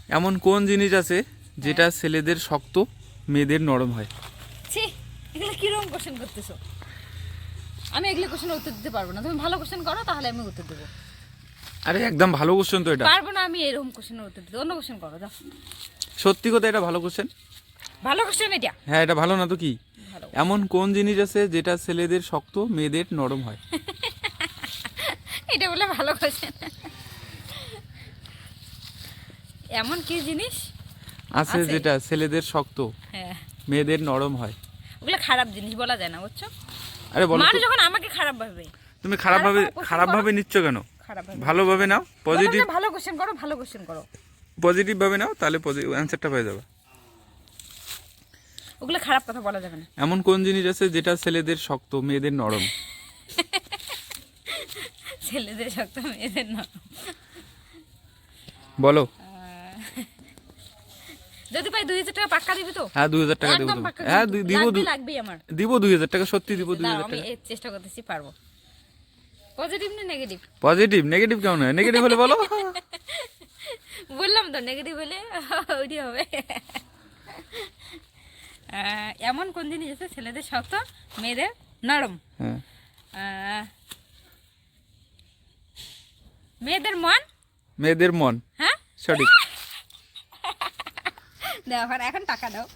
এমন কোন জিনিস আছে যেটা ছেলেদের শক্ত মেয়েদের নরম হয়? ছি, এগুলো কিরকম কোশ্চেন করতেছো? আমি এগুলো কোশ্চেনের উত্তর দিতে পারবো না। তুমি ভালো কোশ্চেন করো, তাহলে আমি উত্তর দেবো। আরে একদম ভালো কোশ্চেন তো এটা। পারবো না আমি এরকম কোশ্চেনের উত্তর দিতে। অন্য কোশ্চেন করো, দাও। সত্যি কথা, এটা ভালো কোশ্চেন। ভালো কোশ্চেন এটা। হ্যাঁ, এটা ভালো না তো কি? ভালো। এমন কোন জিনিস আছে যেটা ছেলেদের শক্ত মেয়েদের নরম হয়? এটা বলে ভালো কোশ্চেন? এমন কি জিনিস আছে যেটা ছেলেদের শক্ত হ্যাঁ, মেয়েদের নরম হয়? ওগুলো খারাপ জিনিস বলা যায় না, বুঝছো? আরে বলো মানুষ তো, যখন আমাকে খারাপ ভাবে, তুমি খারাপ ভাবে নিচ্ছ কেন? খারাপ ভাবে ভালোভাবে নাও, পজিটিভ ভালো কোশ্চেন করো, ভালো কোশ্চেন করো। পজিটিভ ভাবে নাও, তাহলে অ্যান্সারটা পেয়ে যাবে। ওগুলো খারাপ কথা বলা যাবে না। এমন কোন জিনিস আছে যেটা ছেলেদের শক্ত মেয়েদের নরম? ছেলেদের শক্ত, মেয়েদের না। বলো। যদি পাই 2000 টাকা পাক্কা দিবি তো? হ্যাঁ, 2000 টাকা দেবো একদম তুমি। পাক্কা হ্যাঁ, কিন্তু। দিব লাগবেই আমার। দিব 2000 টাকা, সত্যি দিব 2000 দাঁড়াও, আমি টাকা। চেষ্টা করতেছি, পারবো। পজিটিভ না নেগেটিভ? পজিটিভ? নেগেটিভ কেমন হয়? নেগেটিভ হলে বলো। বললাম তো, নেগেটিভ হলে ওইটি হবে। এমন কোন জিনিস আছে ছেলেদের শক্ত মেয়েদের নরম? হ্যাঁ, আহ, মেয়েদের মন। মেয়েদের মন। হ্যাঁ, সঠিক। দাও, এখন টাকা দাও।